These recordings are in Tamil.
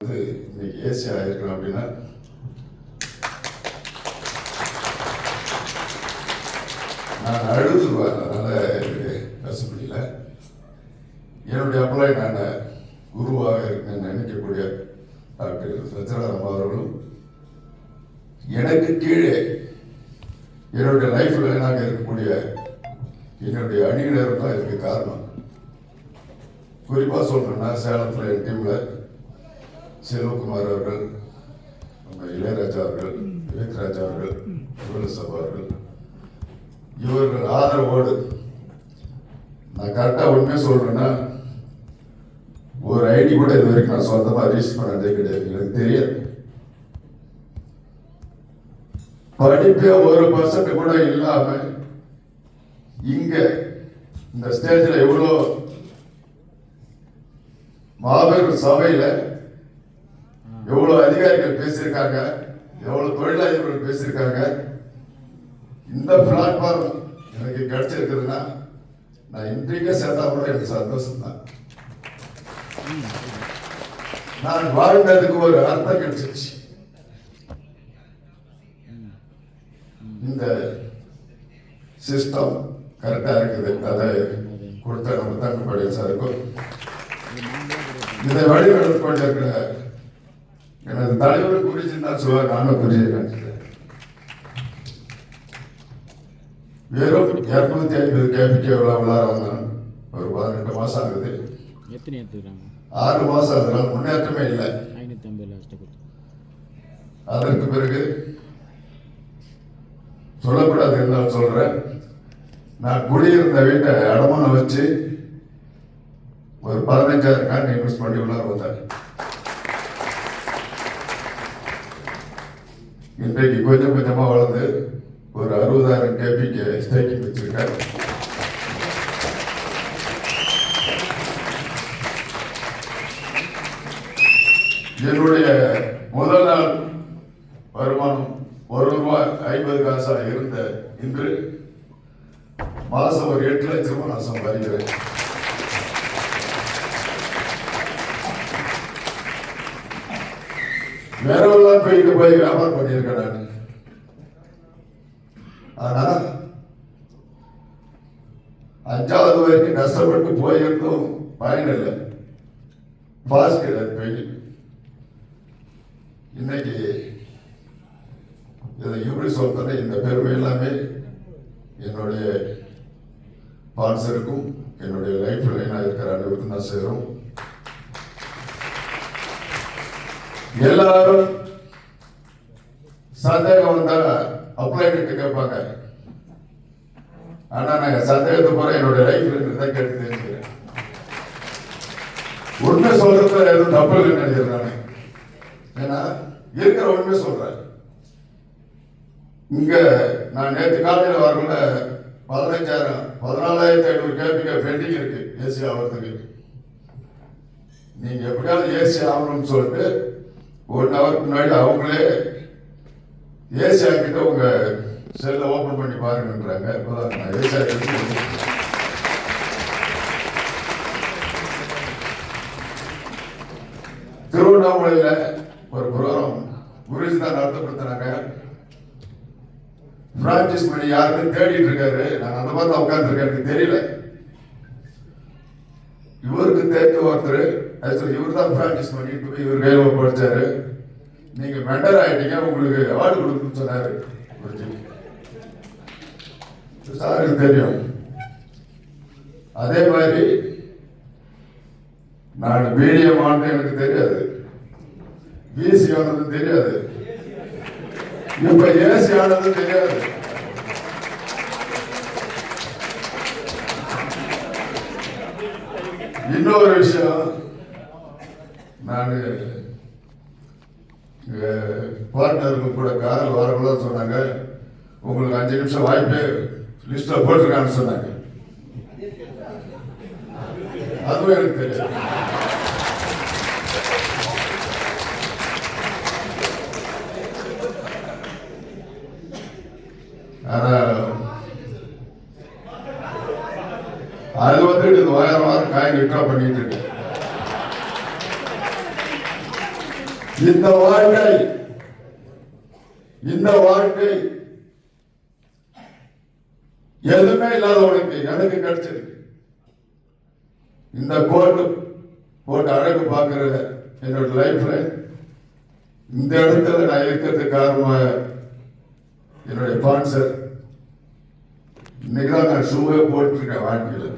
இன்னைக்கு ஏசி ஆயிருக்கிறோம் அப்படின்னா நான் அழுதுருவேன். அதனால் பேச முடியல. என்னுடைய அப்ளாய் நான் குருவாக இருக்கேன்னு நினைக்கக்கூடிய டாக்டர் சத்யநாராயணன் அவர்களும் எனக்கு கீழே என்னுடைய லைஃப்பில் நாங்கள் இருக்கக்கூடிய என்னுடைய அணியினர் தான் இதுக்கு காரணம். குறிப்பாக சொல்கிறேன்னா சேலத்தில் என் டீமில் செல்வகுமார் அவர்கள், நம்ம இளையராஜா அவர்கள், விவேக்ராஜா அவர்கள், யுவலசபா அவர்கள், இவர்கள் ஆதரவோடு நான் கரெக்டாக உண்மையை சொல்கிறேன்னா ஒரு ஐடி கூட இது வரைக்கும் நான் சொந்தமாக ரீச் பண்ணதே கிடையாது. எனக்கு தெரியாது. படிப்பே 1% கூட இல்லாம இங்க இந்த ஸ்டேஜ்ல எவ்வளோ மாபெரும் சபையில எவ்வளவு அதிகாரிகள் பேசியிருக்காங்க, எவ்வளவு தொழிலாளர்கள் பேசியிருக்காங்க. இந்த பிளாட்ஃபார்ம் எனக்கு கிடைச்சிருக்குதுன்னா நான் இன்றைக்கே சேர்த்தா கூட எனக்கு சந்தோஷம் தான். நான் வாழ்ந்ததுக்கு ஒரு அர்த்தம் கிடைச்சிருச்சு. இந்த சிஸ்டம் கரெக்டா இருக்குது. அதை கொடுத்த நம்ம தங்கப்படைய சாருக்கும் இதை வழிநடத்தி கொண்டிருக்கிற எனது தலைவர் குறிச்சிருந்தா சொல்லுவார், நானும் குறிச்சிருக்கேன். வெறும் 250 கேபிக்கு விழா வந்தான். ஒரு 18 மாசம் ஆகுது. 6 மாசம் அதனால முன்னேற்றமே இல்லை. அதற்கு பிறகு சொல்லக்கூடாது இருந்தாலும் சொல்றேன், நான் குடியிருந்த வீட்டை அடமானம் வச்சு ஒரு 15,000 கார்டு இன்வெஸ்ட் பண்ணி உள்ளார வந்தார். இன்றைக்கு கொஞ்சம் கொஞ்சமா வளர்ந்து ஒரு 60,000 கேபிக்கு ஸ்டேக்கிங் வச்சிருக்காரு. என்னுடைய முதல் நாள் வருமானம் ₹1.50 இருந்த இன்று மாசம் ஒரு 8 லட்சம் ரூபாய் நான் சம்பாதிக்கிறேன். வேறெல்லாம் போயிட்டு போய் வியாபாரம் பண்ணியிருக்கேன் நான். ஆனா 5வது வரைக்கும் கஷ்டப்பட்டு போயிருந்தும் பயன் இல்லை. பாஸ் கிடையாது பெயில். இன்னைக்கு இதை எப்படி சொல்றேன், இந்த பெருமை எல்லாமே என்னுடைய ஸ்பான்சருக்கும் என்னுடைய லைஃப் லைனா இருக்கிற அனைவருக்கும் தான் சேரும். எல்லாரும் சந்தேகம் வந்தா அப்ளை கிட்ட கேட்பாங்க. ஆனா நான் சந்தேகத்தை போற என்னுடைய லைஃப்ல தான் கேட்டு தெரிஞ்சுக்கிறேன். உண்மை சொல்றது எதுவும் தப்பு இல்லைன்னு நினைக்கிறேன். ஏன்னா இருக்கிற உண்மை சொல்றேன். இங்க நான் நேற்று காலையில் வரல 14,500 கேபிக பெண்டிங் இருக்கு ஏசி ஆகிறதுக்கு. நீங்க எப்படியாவது ஏசி ஆகணும்னு சொல்லிட்டு 1 ஹவருக்கு முன்னாடி அவங்களே ஏசி ஆக்கிட்டு உங்க செல்லை ஓபன் பண்ணி பாருங்கன்றாங்க. இப்பதான் நான் ஏசி ஆக்கிட்டு திருவண்ணாமலையில ஒரு ப்ரோக்ராம் குருஜி தான் நடத்தப்படுத்தினாங்க. பிராக்டிஸ் பண்ணி யாருன்னு தேடிட்டு இருக்காரு. நான் அந்த மாதிரி தான் உட்கார்ந்துருக்கேன். எனக்கு தெரியல. இவருக்கு தெரிஞ்ச ஒருத்தர் ஆக்சுவலி இவர் தான் பிராக்டிஸ் பண்ணிட்டு போய் இவர் கையில் படிச்சாரு. நீங்க மெண்டர் ஆயிட்டீங்க, உங்களுக்கு அவார்டு கொடுக்குன்னு சொன்னாரு. சாருக்கு தெரியும். அதே மாதிரி நான் மீடியம் ஆண்டு எனக்கு தெரியாது, பிசி ஆனது தெரியாது, இப்ப ஏசி ஆனது தெரியாது. இன்னொரு விஷயம், நான் பார்ட்னருக்கு கூட காரில் வரக்குள்ள சொன்னாங்க, உங்களுக்கு 5 நிமிஷம் வாய்ப்பு லிஸ்ட்ல போட்டிருக்கான்னு சொன்னாங்க. அதுவும் எனக்கு தெரியாது. ஆனா அது வந்துட்டு வாரம் வாரம் காயின் விட்ரா பண்ணிட்டு இருக்கு. இந்த வாழ்க்கை எதுவுமே இல்லாதவனுக்கு எனக்கு கிடைச்சிருக்கு. இந்த கோட்டு போட்டு அழகு பார்க்கிற என்னோட லைஃப்ல இந்த இடத்துல நான் இருக்கிறதுக்கு காரணமா என்னுடைய ஸ்பான்சர். இன்னைக்குதான் நான் ஷூவே போட்டிருக்கேன், வாழ்க்கையில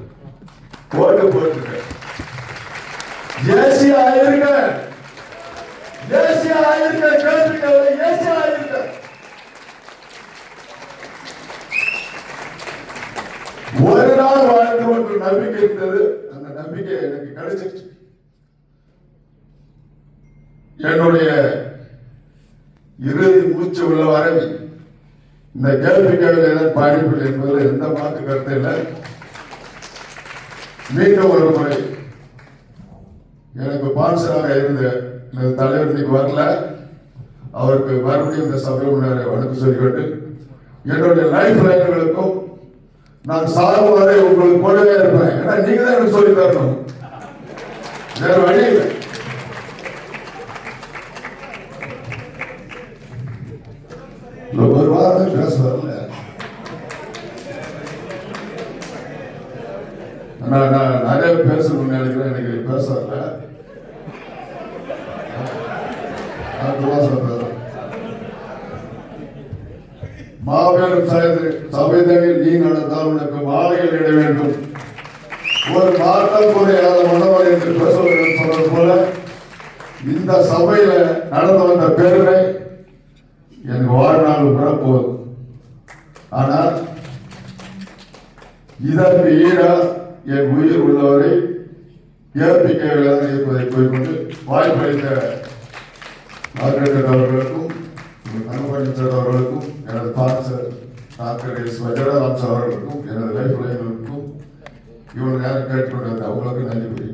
கோட்டு போட்டிருக்கேன். ஏசியா ஆயிருக்கேன், ஏசியா ஆயிருக்கேன், கேட்டிருக்கேன், ஏசியா ஆயிருக்கேன். ஒரு நாள் வாழ்ந்து ஒரு நம்பிக்கை இருந்தது. அந்த நம்பிக்கை எனக்கு கிடைச்சிருச்சு. என்னுடைய இறுதி மூச்சு உள்ள வரை இந்த கேள்விக்காக படிப்பில் என்பதில் எந்த மாற்று கருத்து இல்லை. மீண்டும் ஒரு முறை எனக்கு ஸ்பான்சராக இருந்த எனது தலைவர் இன்னைக்கு வரல, அவருக்கு மறுபடியும் இந்த சபை முன்னேற வணக்கம் சொல்லிக்கொண்டு என்னுடைய லைஃப் லைன்களுக்கும் நான் சாகும் வரை உங்களுக்கு கூடவே இருப்பேன். ஏன்னா நீங்க தான் எனக்கு சொல்லி தரணும், வேற வழி இல்லை. ஒரு வாரம் பேச வரல, நான் நிறைய பேசணும்னு நினைக்கிறேன், எனக்கு பேச வரல. மாபெரும் சபைதனில் நீ நடந்தால் உனக்கு மாலைகள் இட வேண்டும், ஒரு மாற்றம் குறையாத மனவரை என்று பேசுவதற்கு சொன்னது போல இந்த சபையில நடந்து வந்த பெருமை எனக்கு வாழ்நாள் பெறப்போகுது. ஆனால் இதற்கு ஈடா என் உயிர் உள்ளவரை ஏற்பிக்கையில் இருப்பதை போய்கொண்டு வாய்ப்பளித்த மார்கரெட் அவர்களுக்கும் அனுபவிச்சர் அவர்களுக்கும் எனது ஸ்பான்சர் டாக்டர் எஸ் வஜரராஜ் அவர்களுக்கும் எனது லைஃப் லைன்களுக்கும் இவ்வளவு நேரம் கேட்டுக்கொண்டு அவங்களுக்கு நன்றி.